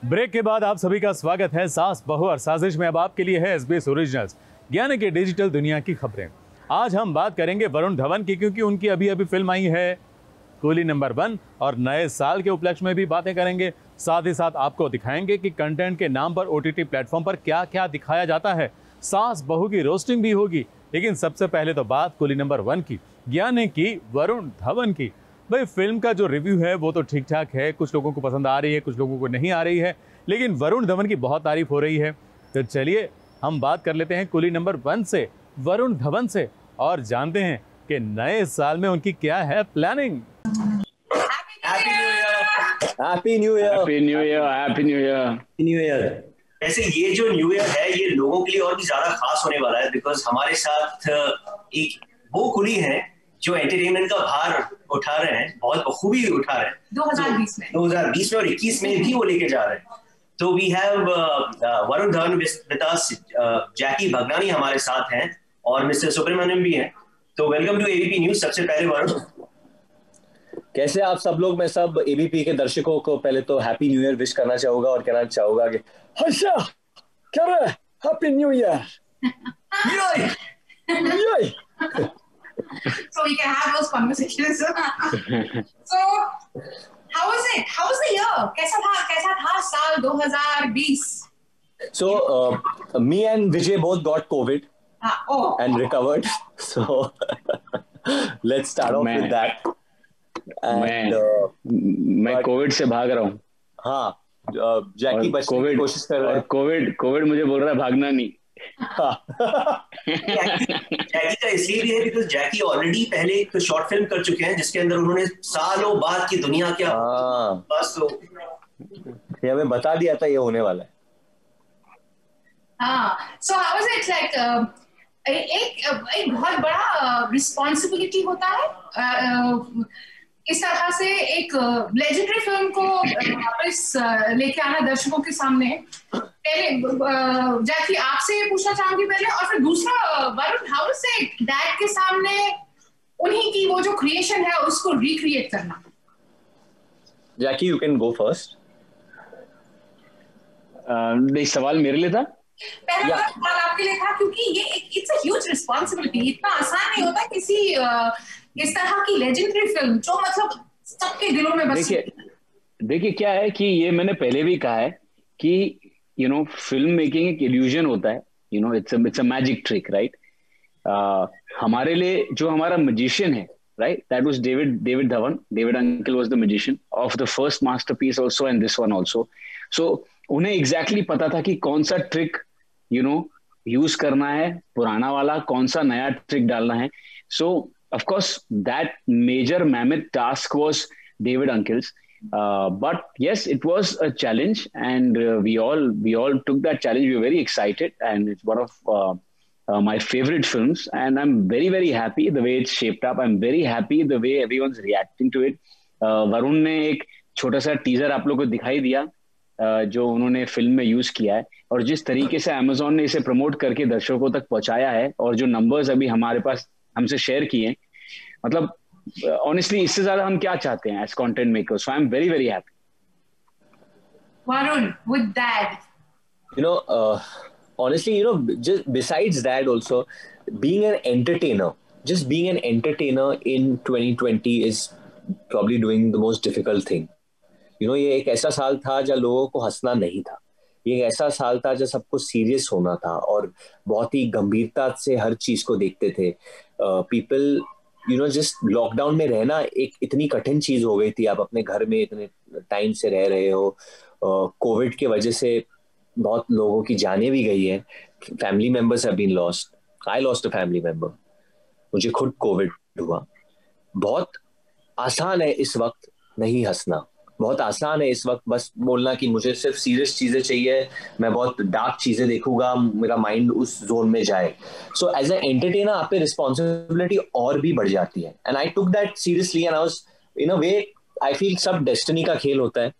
Break के बाद आप सभी का स्वागत है सास बहू और साजिश में। अब आपके लिए है एसबीएस ओरिजिनल्स यानी कि डिजिटल दुनिया की खबरें। आज हम बात करेंगे वरुण धवन की, क्योंकि उनकी अभी अभी फिल्म आई है कूली नंबर 1 और नए साल के उपलक्ष्य में भी बातें करेंगे। साथ ही साथ आपको दिखाएंगे कि कंटेंट के नाम पर ओटीटी प्लेटफॉर्म पर क्या क्या दिखाया जाता है। सास बहू की रोस्टिंग भी होगी, लेकिन सबसे पहले तो बात कूली नंबर 1 की, यानी कि वरुण धवन की। भाई फिल्म का जो रिव्यू है वो तो ठीक ठाक है, कुछ लोगों को पसंद आ रही है, कुछ लोगों को नहीं आ रही है, लेकिन वरुण धवन की बहुत तारीफ हो रही है। तो चलिए हम बात कर लेते हैं कूली नंबर 1 से, वरुण धवन से, और जानते हैं कि नए साल में उनकी क्या है planning. Happy new year, happy new year, happy new year, new year. ऐसे ये जो न्यू ईयर है ये लोगों के लिए और भी ज्यादा खास होने वाला है, बिकॉज हमारे साथ एक वो कुली है जो एंटरटेनमेंट का भार उठा रहे हैं, बहुत बखूबी उठा रहे हैं 2020 में और 21 में भी वो लेके जा रहे हैं। तो we have Varun Dhawan with us, Jackie Bhagnani हमारे साथ हैं और मिस्टर सुब्रमण्यम भी हैं। तो वेलकम टू एबीपी न्यूज। सबसे पहले वरुण, कैसे आप सब लोग? मैं सब एबीपी के दर्शकों को पहले तो हैप्पी न्यू ईयर विश करना चाहूंगा और कहना चाहूंगा कि हर्षा क्या रहा है, happy new year. So we can have those conversations. So how was it? How was the year? कैसा था साल 2020? So me and Vijay both got COVID and recovered. So let's start off with that. मैं Covid से भाग रहा हूँ। हाँ, जैकी बचने की कोशिश कर रहा है। कोविड मुझे बोल रहा है भागना नहीं। जैकी का इसलिए भी है बिकॉज जैकी ऑलरेडी पहले एक शॉर्ट फिल्म कर चुके हैं जिसके अंदर उन्होंने सालों बाद की दुनिया क्या बस तो ये हमें बता दिया था ये होने वाला है। हाँ, so how was it like? एक बहुत बड़ा रिस्पॉन्सिबिलिटी होता है इस तरह से एक लेजेंडरी फिल्म को वापस लेके आना दर्शकों के सामने। पहले जैकी आपसे पूछना चाहूंगी पहले, और फिर दूसरा Varun, how is it dad के सामने उन्हीं की वो जो क्रिएशन है उसको रिक्रिएट करना? जैकी यू कैन गो फर्स्ट। सवाल मेरे लिए था? पहला सवाल आपके लिए था, क्योंकि ये इट्स अ ह्यूज रिस्पॉन्सिबिलिटी। इतना आसान नहीं होता किसी इस तरह की लेजेंडरी फिल्म जो मतलब सबके दिलों में बस। देखिए क्या है कि ये मैंने पहले भी कहा है कि फिल्म मेकिंग एक इल्यूजन होता है, it's a magic trick, right? हमारे लिए जो हमारा मैजिशियन है, right, that was David Dhawan. David uncle was the magician of the first masterpiece also and this one also. So उन्हें एग्जैक्टली पता था कि कौन सा ट्रिक यूज करना है, पुराना वाला, कौन सा नया ट्रिक डालना है। सो of course that major mammoth task was David Uncle's, but yes, it was a challenge, and we all took that challenge. We were very excited, and it's one of my favorite films, and I'm very very happy the way it's shaped up. I'm very happy the way everyone's reacting to it. Varun ने एक छोटा सा teaser आप लोगों को दिखाई दिया जो उन्होंने फिल्म में यूज किया है, और जिस तरीके से Amazon ने इसे प्रमोट करके दर्शकों तक पहुंचाया है, और जो नंबर्स अभी हमारे पास हमसे शेयर किए, मतलब ऑनेस्टली इससे ज्यादा हम क्या चाहते हैं as content makers. So I am very very happy. Varun, with that, honestly, just besides that also, being an entertainer in 2020 is probably doing the most difficult thing. ये एक ऐसा साल था जब लोगों को हंसना नहीं था, ये ऐसा साल था जब सबको सीरियस होना था और बहुत ही गंभीरता से हर चीज को देखते थे। पीपल जस्ट लॉकडाउन में रहना एक इतनी कठिन चीज हो गई थी। आप अपने घर में इतने टाइम से रह रहे हो, कोविड के वजह से बहुत लोगों की जानें भी गई है, family members have been lost. I lost a family member, मुझे खुद कोविड हुआ। बहुत आसान है इस वक्त नहीं हंसना, बहुत आसान है इस वक्त बस बोलना कि मुझे सिर्फ सीरियस चीजें चाहिए, मैं बहुत डार्क चीजें देखूंगा, मेरा माइंड उस जोन में जाए। सो एज एन एंटरटेनर आप पे रिस्पॉन्सिबिलिटी और भी बढ़ जाती है, and I took that seriously, and I was in a way, I feel सब डेस्टिनी का खेल होता है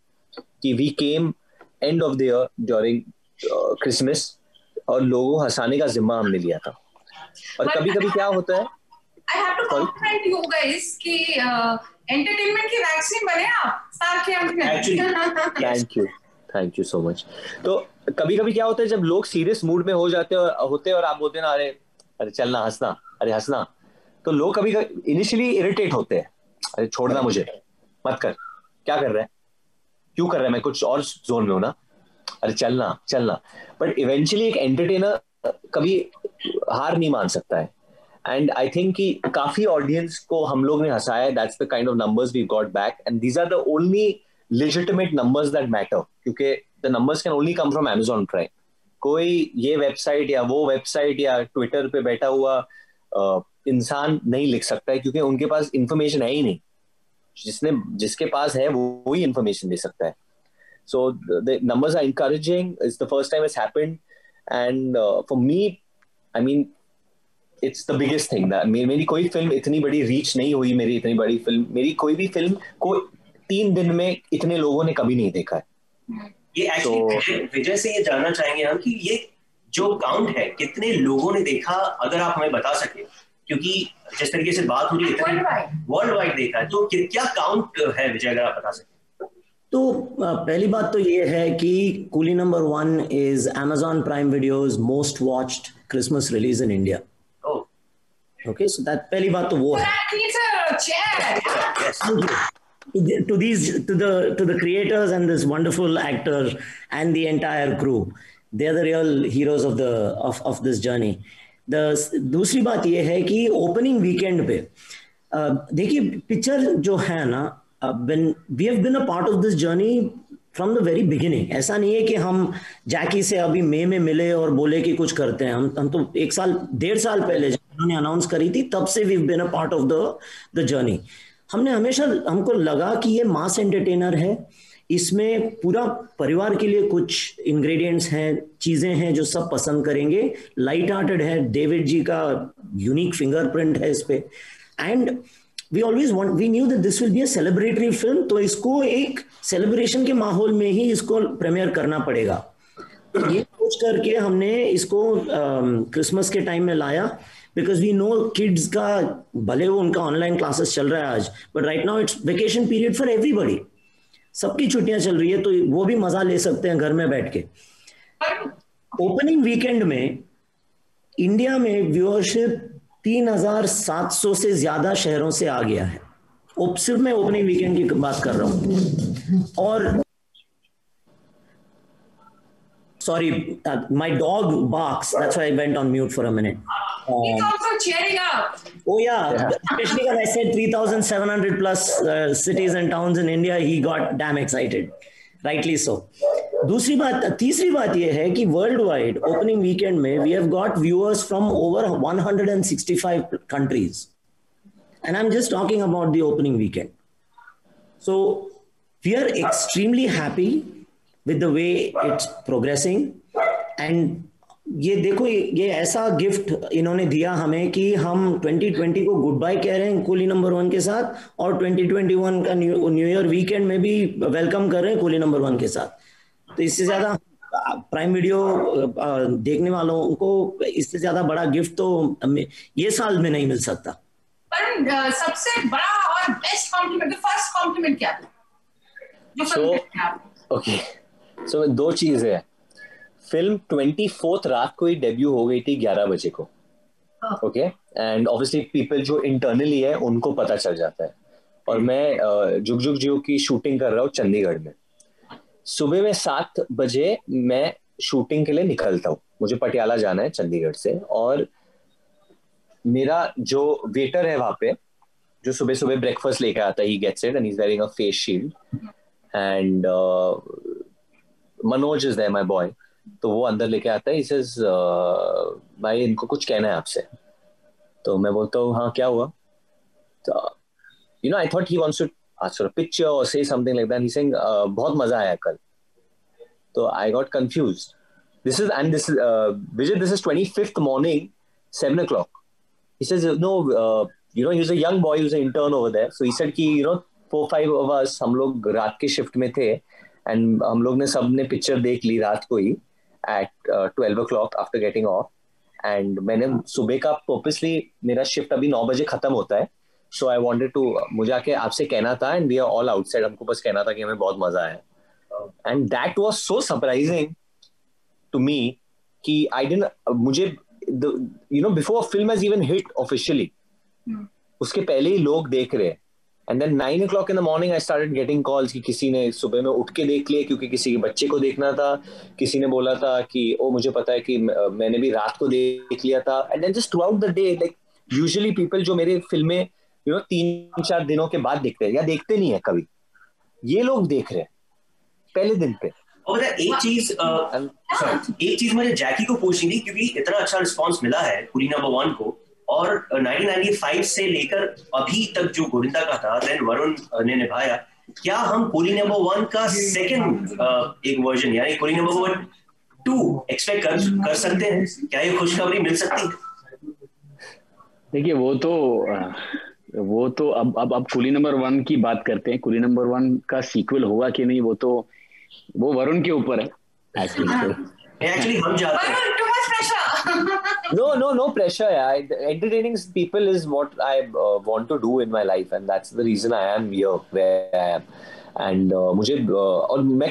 कि we came end of the year during Christmas और लोगों को हंसाने का जिम्मा हमने लिया था। और कभी कभी क्या होता है, I have to compliment you guys कि एंटरटेनमेंट की वैक्सीन बने आप साल के अंत में। Thank you. Thank you so much. तो कभी कभी क्या होता है जब लोग सीरियस मूड में हो जाते होते और आप बोलते हैं ना, अरे अरे चलना हंसना, अरे हंसना, तो लोग कभी इनिशियली इरिटेट होते हैं, अरे छोड़ना मुझे, मत कर, क्या कर रहा है, क्यों कर रहा है, मैं कुछ और जोन में हूं ना, अरे चलना चलना। बट इवेंचुअली एक एंटरटेनर कभी हार नहीं मान सकता है। एंड आई थिंक कि काफी ऑडियंस को हम लोग ने हंसाया है, that's the kind of numbers we got back, and these are the only legitimate numbers that matter, क्योंकि the numbers can only come from Amazon Prime। कोई ये वेबसाइट या वो वेबसाइट या ट्विटर पे बैठा हुआ इंसान नहीं लिख सकता है, क्योंकि उनके पास इंफॉर्मेशन है ही नहीं। जिसके पास है वो ही इंफॉर्मेशन दे सकता है। So the numbers are encouraging. It's the first time it's happened, and for me, I mean, it's the biggest thing that मेरी कोई फिल्म इतनी बड़ी रीच नहीं हुई, मेरी कोई भी फिल्म को 3 दिन में इतने लोगों ने कभी नहीं देखा है। ये एक्चुअली विजय से ये जानना चाहेंगे हम कि ये जो काउंट है कितने लोगों ने देखा, अगर आप हमें बता सके, क्योंकि जिस तरीके से बात हो रही है वर्ल्ड वाइड देखा है, तो क्या काउंट है विजय, अगर आप बता सके। तो पहली बात तो ये है कि coolie number 1 is Amazon Prime Video's most watched Christmas release in India. Okay, so that पहली बात तो वो है। To the creators and this wonderful actor and the entire crew, they are the real heroes of this journey. दूसरी बात ये है कि ओपनिंग वीकेंड पे देखिए पिक्चर जो है ना, we have been a part of this journey from the very beginning. ऐसा नहीं है कि हम जैकी से अभी मई में मिले और बोले कि कुछ करते हैं। हम तो 1.5 साल पहले जब उन्होंने अनाउंस करी थी तब से we've been a part of the journey. हमने हमेशा, हमको लगा कि ये मास एंटरटेनर है, इसमें पूरा परिवार के लिए कुछ इंग्रेडिएंट्स हैं, चीजें हैं जो सब पसंद करेंगे, लाइट हार्टेड है, डेविड जी का यूनिक फिंगरप्रिंट है इस पे, and we knew that this will be a celebratory film, तो इसको एक सेलिब्रेशन के माहौल में ही इसको प्रीमियर करना पड़ेगा। ये सोच करके हमने इसको क्रिसमस के टाइम में लाया, बिकॉज वी नो किड्स का, भले वो उनका ऑनलाइन क्लासेस चल रहा है आज, but right now it's vacation period for everybody, सबकी छुट्टियां चल रही है, तो वो भी मजा ले सकते हैं घर में बैठ के। ओपनिंग वीकेंड में इंडिया में व्यूअरशिप 3,700 से ज्यादा शहरों से आ गया है। सिर्फ मैं ओपनिंग वीकेंड की बात कर रहा हूं। और sorry, my dog barks, that's why I went on mute for a minute. He's also cheering up. Oh yeah. Especially when I said 3,700 plus cities and towns in India, he got damn excited, rightly so. तीसरी बात ये है कि world wide opening weekend में we have got viewers from over 165 countries, and I'm just talking about the opening weekend. So we are extremely happy with the way it's progressing, and ये देखो, ये ऐसा गिफ्ट इन्होंने दिया हमें कि हम 2020 को गुड बाय कह रहे हैं कूली नंबर 1 के साथ, और 2021 का न्यू ईयर वीकेंड में भी वेलकम कर रहे हैं कूली नंबर 1 के साथ। तो इससे ज्यादा प्राइम वीडियो देखने वालों को इससे ज्यादा बड़ा गिफ्ट तो ये साल में नहीं मिल सकता। पर सबसे बड़ा और बेस्ट कॉम्प्लीमेंट, फर्स्ट कॉम्प्लीमेंट क्या था? ओके, सो 2 चीजें हैं। फिल्म 24th रात को ही डेब्यू हो गई थी 11 बजे को, ओके, एंड ऑब्वियसली पीपल जो इंटरनली है उनको पता चल जाता है। और मैं जुग जुग जियो की शूटिंग कर रहा हूँ चंडीगढ़ में। सुबह में 7 बजे मैं शूटिंग के लिए निकलता हूँ, मुझे पटियाला जाना है चंडीगढ़ से, और मेरा जो वेटर है वहां पे, जो सुबह सुबह ब्रेकफास्ट लेके आता है, he gets it and he is wearing a face shield, and Manoj is there, my boy, तो वो अंदर लेके आता है, ही सेज भाई इनको कुछ कहना है आपसे। तो मैं बोलता हूँ हाँ क्या हुआ, तो you know I thought he wants to ask for a picture or say something like that. He's saying बहुत मजा आया कल। तो I got confused. This is Vijay, this is 25th morning, 7 o'clock. He says no, you know, he was a young boy, he was an intern over there. So he said कि you know 4-5 of us, हम लोग रात के shift में थे, and हम लोग ने सबने पिक्चर देख ली रात को ही at 12 o'clock after getting off. And मैंने सुबह का purposely, मेरा शिफ्ट अभी 9 बजे खत्म होता है, so I wanted to, मुझे आके आपसे कहना था, and we are all outside, हमको बस कहना था कि हमें बहुत मजा आया। and that was so surprising to me कि I didn't मुझे before a film has even hit officially, उसके पहले ही लोग देख रहे हैं. And then 9 o'clock in the morning I started getting calls कि किसी ने सुबह में उठ के देख लिया क्योंकि किसी के बच्चे को देखना था, किसी ने बोला था कि ओ मुझे पता है कि मैंने भी रात को देख लिया था. And then just throughout the day, like usually people जो मेरे फिल्में 3-4 दिनों के बाद देखते हैं या देखते नहीं है कभी, ये लोग देख रहे हैं पहले दिन पे. और एक चीज मुझे जैकी को पूछनी थी क्योंकि इतना अच्छा रिस्पांस मिला है कुली नंबर 1 को, और 1995 से लेकर अभी तक जो गोविंदा का था देन वरुण ने निभाया, क्या हम कुली नंबर 1 का सेकंड एक वर्जन यानी कुली नंबर 2 एक्सपेक्ट कर सकते हैं? क्या ये खुशखबरी मिल सकती है? देखिए वो तो अब कुली नंबर 1 की बात करते हैं. कुली नंबर 1 का सीक्वल होगा कि नहीं वो वरुण के ऊपर है एक्चुअली हम जाते हैं. No pressure. Entertaining people is what I want to do in my life, and that's the reason I am here where I am. And मुझे और मैं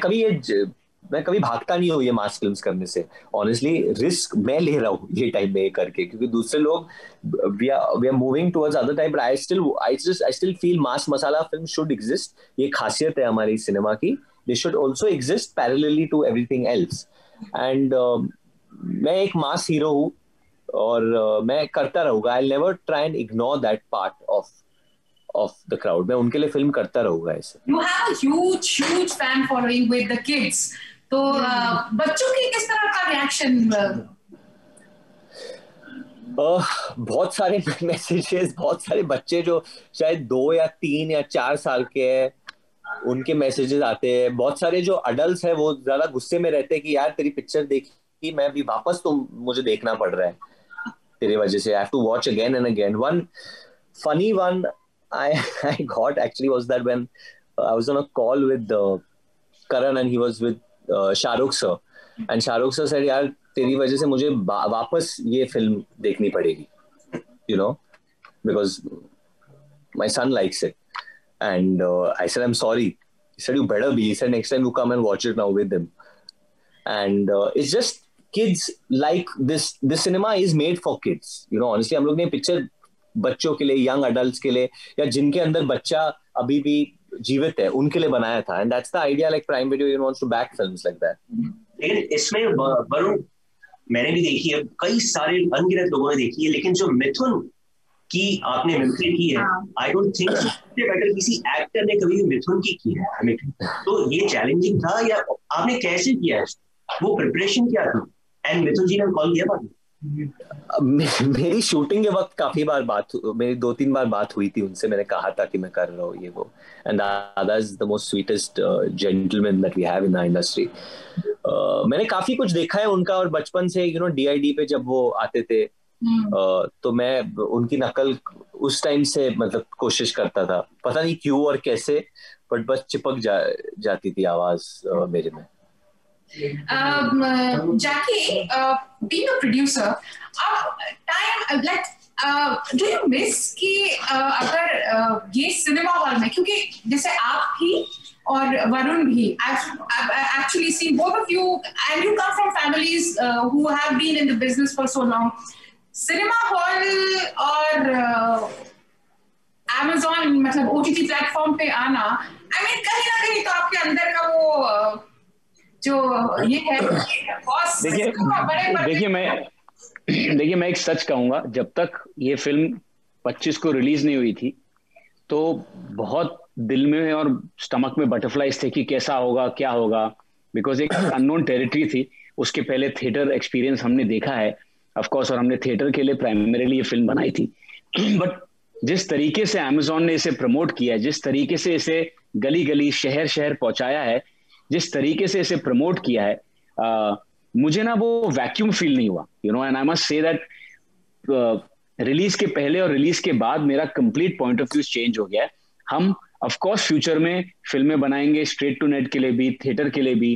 कभी भागता नहीं हूँ ये मास फिल्म्स करने से. Honestly, रिस्क मैं ले रहा हूँ ये टाइम में करके, क्योंकि दूसरे लोग we are moving towards other type, but I still feel mass masala films should exist. ये खासियत है हमारी सिनेमा की. They should also exist parallelly to everything else. And मैं एक मास हीरो हूँ और मैं करता रहूंगा. I'll never try and ignore that part of the crowd. मैं उनके लिए फिल्म करता रहूंगा ऐसे. You have a huge fan following with the kids. तो बच्चों की किस तरह का रिएक्शन? बहुत सारे मैसेजेस, बहुत सारे बच्चे जो शायद 2 या 3 या 4 साल के हैं उनके मैसेजेस आते हैं. बहुत सारे जो अडल्ट है वो ज्यादा गुस्से में रहते हैं कि यार तेरी पिक्चर देखी मैं भी वापस तो मुझे देखना पड़ रहा है तेरी वजह से. I have to watch again and again. One funny one I got actually was that when I was on a call with Karan and he was with Shahrukh sir, and Shahrukh sir said यार तेरी वजह से मुझे वापस ये film देखनी पड़ेगी, because my son likes it. And I said, I'm sorry. He said, you better be. He said, next time you come and watch it now with him. And it's just kids like this. This cinema is made for kids. Honestly, हम लोग ने picture बच्चों के लिए, young adults के लिए, या जिनके अंदर बच्चा अभी भी जीवित है उनके लिए बनाया था. And that's the idea. Like Prime Video wants to back films like that. लेकिन इसमें वरुण मैंने भी देखी है, कई सारे अनगिनत लोगों ने देखी है, लेकिन जो मिथुन की आपने मिमिक्री की है, आई डोंट थिंक बेटर किसी एक्टर ने कभी मिथुन की है मिमिक्री. तो ये चैलेंजिंग था या आपने कैसे किया है, वो प्रिपरेशन क्या थी? एंड मिथुन जी ने कॉल किया बाद? मेरी शूटिंग के वक्त काफी बार मेरी 2-3 बार बात हुई थी उनसे. मैंने कहा था कि मैं कर रहा हूँ ये वो. And Dada is the most sweetest gentleman that we have in the industry. मैंने काफी कुछ देखा है उनका, और बचपन से DID पे जब वो आते थे तो मैं उनकी नकल उस टाइम से मतलब कोशिश करता था. पता नहीं क्यों और कैसे, बट बस चिपक जाती थी आवाज मेरे में. Jackie, being a producer, do you miss कि अगर ये सिनेमा हॉल में, क्योंकि जैसे आप भी और वरुण भी, I've actually seen both of you, and you come from families who have been in the business for so long. Cinema hall और Amazon मतलब OTT प्लेटफॉर्म पे आना, I mean कहीं ना कहीं तो आपके अंदर का वो जो ये है. देखिए मैं एक सच कहूंगा, जब तक ये फिल्म 25 को रिलीज नहीं हुई थी तो बहुत दिल में और स्टमक में बटरफ्लाइज थे कि कैसा होगा, क्या होगा, बिकॉज एक अननोन टेरिटरी थी. उसके पहले थिएटर एक्सपीरियंस हमने देखा है ऑफ कोर्स, और हमने थिएटर के लिए प्राइमरीली ये फिल्म बनाई थी. बट जिस तरीके से Amazon ने इसे प्रमोट किया है, जिस तरीके से इसे गली गली शहर शहर पहुंचाया है, जिस तरीके से इसे प्रमोट किया है, मुझे ना वो वैक्यूम फील नहीं हुआ. And I must say that release के पहले और रिलीज के बाद मेरा complete point of view change हो गया है. हम ऑफ कोर्स फ्यूचर में फिल्में बनाएंगे स्ट्रेट टू नेट के लिए भी, थिएटर के लिए भी,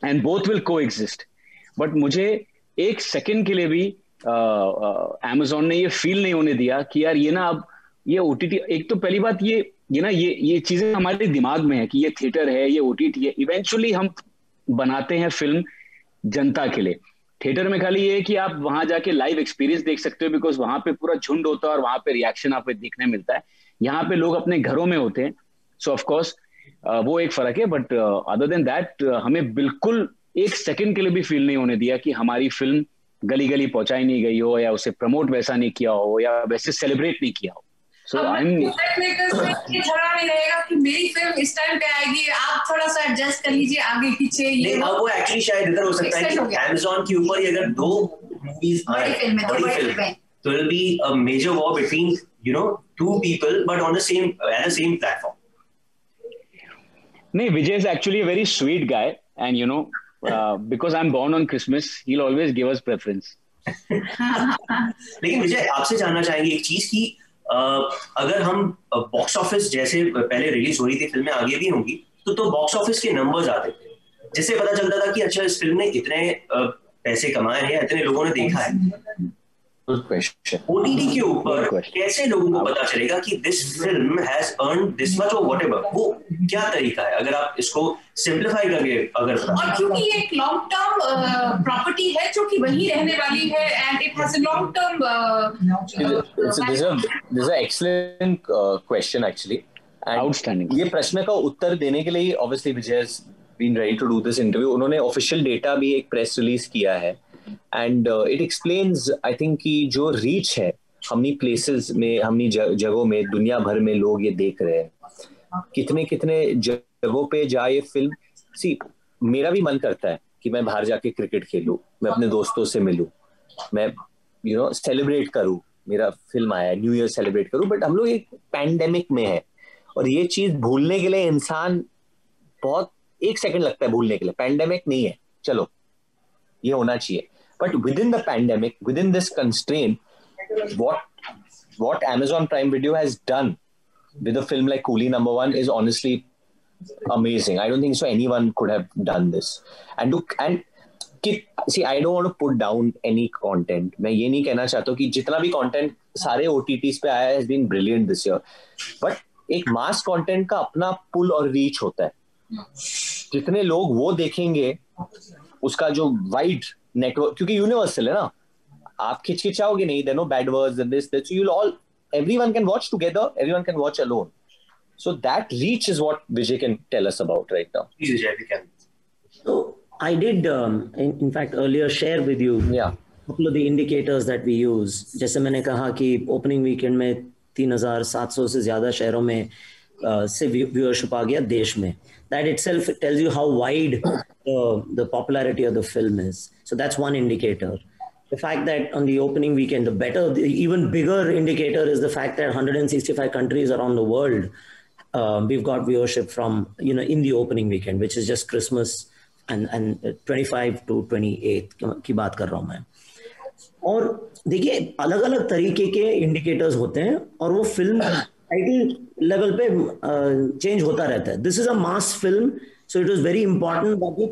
एंड बोथ विल को एग्जिस्ट. बट मुझे एक सेकंड के लिए भी Amazon ने ये फील नहीं होने दिया कि यार ये ना अब ये OTT, एक तो पहली बात ये ये चीजें हमारे दिमाग में है कि ये थिएटर है, ये ओटीटी है। इवेंचुअली हम बनाते हैं फिल्म जनता के लिए। थिएटर में खाली ये है कि आप वहां जाके लाइव एक्सपीरियंस देख सकते हो, बिकॉज वहां पे पूरा झुंड होता है और वहां पे रिएक्शन आपको देखने मिलता है। यहाँ पे लोग अपने घरों में होते हैं, सो ऑफ कोर्स वो एक फर्क है। बट अदर देन दैट हमें बिल्कुल एक सेकंड के लिए भी फील नहीं होने दिया कि हमारी फिल्म गली गली पहुंचाई नहीं गई हो, या उसे प्रमोट वैसा नहीं किया हो, या वैसे सेलिब्रेट नहीं किया हो। सो आई एम ये झगड़ा नहीं रहेगा कि मेरी फिल्म इस टाइम पे आएगी, आप थोड़ा सा एडजस्ट कर लीजिए आगे पीछे। ये अब वो एक्चुअली शायद इधर हो सकता है कि Amazon के ऊपर ही अगर 2 मूवीज आए बड़ी फिल्म, तो will be a major war between 2 people but on the same platform. नहीं, Vijay is actually a very sweet guy, and because I'm born on Christmas, he'll always give us preference. लेकिन विजय, आपसे जानना चाहेंगे एक चीज की, अगर हम बॉक्स ऑफिस जैसे पहले रिलीज हो रही थी फिल्में आगे भी होंगी, तो बॉक्स ऑफिस के नंबर्स आते थे, जिससे पता चलता था कि अच्छा इस फिल्म ने इतने पैसे कमाए हैं, इतने लोगों ने देखा है। ओटीटी के ऊपर कैसे लोगों को पता चलेगा कि this film has earn this much और व्हाटएवर? वो क्या तरीका है, अगर आप इसको सिंपलीफाई करके अगर और क्योंकि ये एक लॉन्ग टर्म प्रॉपर्टी है जो कि वही रहने वाली है, and it has a long term. This is excellent question actually, outstanding. ये प्रश्न का उत्तर देने के लिए obviously Vijay has been ready to do this interview. उन्होंने ऑफिशियल डेटा भी एक प्रेस रिलीज किया है, and it explains I think कि जो रीच है हमनी प्लेसेस में, हमनी जगहों में, दुनिया भर में लोग ये देख रहे हैं, कितने कितने जगहों पे जाए ये फिल्म। सी, मेरा भी मन करता है कि मैं बाहर जाके क्रिकेट खेलूं, मैं अपने दोस्तों से मिलूं, मैं सेलिब्रेट करूं, मेरा फिल्म आया है, न्यू ईयर सेलिब्रेट करूं, बट हम लोग एक पैंडेमिक में है और ये चीज भूलने के लिए इंसान बहुत 1 सेकंड लगता है भूलने के लिए। पैंडेमिक नहीं है, चलो ये होना चाहिए, but within the pandemic, within this constraint, what Amazon Prime Video has done with a film like Coolie Number 1 is honestly amazing. I don't think so anyone could have done this. See, I don't want to put down any content. मैं ये नहीं कहना चाहता कि जितना भी content सारे OTTs पे आया has been brilliant this year. But एक mass content का अपना pull और reach होता है। जितने लोग वो देखेंगे, उसका जो वाइड नेटवर्क, क्योंकि यूनिवर्सल है ना, आप खिचखिचाओगे नहीं, there no bad words and this that, you all, everyone can watch together, everyone can watch alone, so that reach is what Vijay can tell us about right now. Vijay can, so I did in fact earlier share with you couple of the indicators that we use. जैसे मैंने कहा कि opening weekend में 3,700 से ज्यादा शहरों में से व्यूअरशिप आ गया देश में. That itself tells you how wide the popularity of the film is. So that's one indicator. The fact that on the opening weekend, the even bigger indicator is the fact that 165 countries around the world, we've got viewership from, in the opening weekend, which is just Christmas and 25 to 28 की बात कर रहा हूँ मैं. और देखिए अलग अलग तरीके के इंडिकेटर्स होते हैं और वो फिल्म टाइटल लेवल पे चेंज होता रहता है. This is a mass film, so it was very important that ये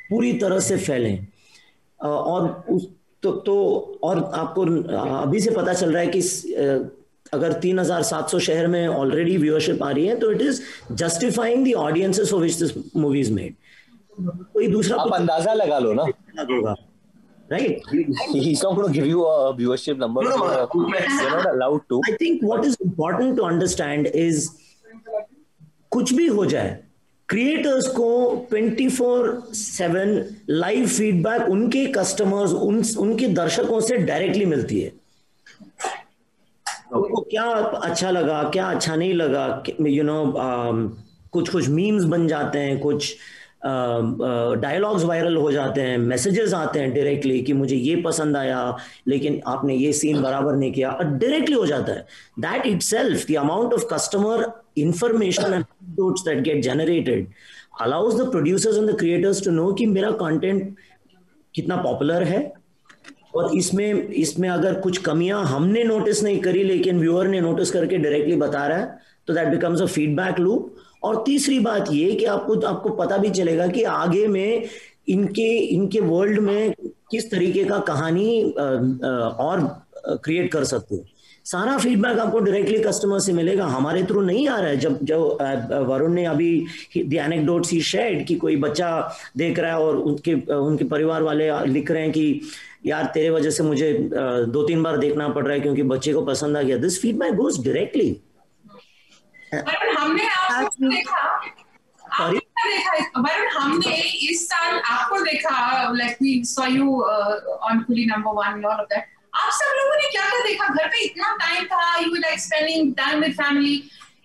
पूरी तरह से फैले. और आपको अभी से पता चल रहा है कि अगर 3,700 शहर में ऑलरेडी व्यूअरशिप आ रही है तो it is justifying the audiences for which this movie is made. कोई दूसरा आप अंदाजा लगा लो ना, right? He's not going to give you a viewership number. No. You're not allowed to. I think what is important to understand is कुछ भी हो जाए, क्रिएटर्स को 24/7 लाइव फीडबैक उनके कस्टमर्स, उनके दर्शकों से डायरेक्टली मिलती है. उनको क्या अच्छा लगा, क्या अच्छा नहीं लगा, कुछ मीम्स बन जाते हैं, कुछ डायलॉग्स वायरल हो जाते हैं, मैसेजेस आते हैं डायरेक्टली कि मुझे ये पसंद आया लेकिन आपने ये सीन बराबर नहीं किया, और डायरेक्टली हो जाता है. That itself, the amount of customer information and anecdotes that get generated allows the producers and the creators to know कि मेरा कंटेंट कितना पॉपुलर है, और इसमें अगर कुछ कमियां हमने नोटिस नहीं करी लेकिन व्यूअर ने नोटिस करके डायरेक्टली बता रहा है, तो that becomes a feedback loop. और तीसरी बात ये कि आपको पता भी चलेगा कि आगे में इनके वर्ल्ड में किस तरीके का कहानी और क्रिएट कर सकते हो. सारा फीडबैक आपको डायरेक्टली कस्टमर से मिलेगा, हमारे थ्रू नहीं आ रहा है। जब जो वरुण ने अभी द एनेक्डोट्स ही शेयर्ड कि कोई बच्चा देख रहा है और उनके परिवार वाले लिख रहे हैं कि यार तेरे वजह से मुझे 2-3 बार देखना पड़ रहा है क्योंकि बच्चे को पसंद आ गया। This feedback goes directly. हमने आपको देखा वरुण, हमने इस साल आपको देखा, like we saw you on Coolie number 1 and all of that. आप सब लोगों ने क्या क्या देखा? घर पे इतना टाइम था, you like spending time with family.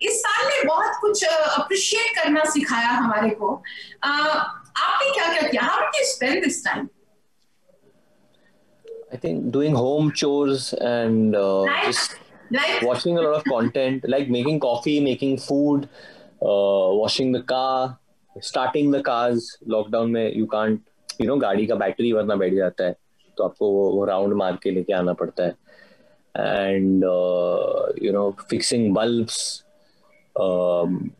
इस साल ने बहुत कुछ अप्रिशिएट करना सिखाया हमारे को। आपने क्या क्या किया? How did you spend this time? I think doing home chores and just watching a lot of content, like making coffee, making food, washing the car, starting the cars. Lockdown में you can't, you know, गाड़ी का battery वरना बैठ जाता है तो आपको वो राउंड मार के लेके आना पड़ता है. And you know, fixing bulbs,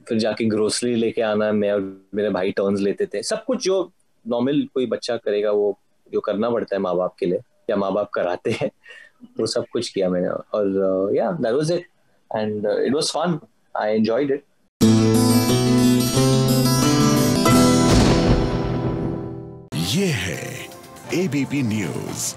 फिर जाके ग्रोसरी लेके आना. मैं और मेरे भाई टर्न्स लेते थे. सब कुछ जो नॉर्मल कोई बच्चा करेगा वो जो करना पड़ता है माँ बाप के लिए या माँ बाप कराते हैं, वो सब कुछ किया मैंने. और yeah, that was it and it was fun. I enjoyed it. ये है ABP न्यूज़.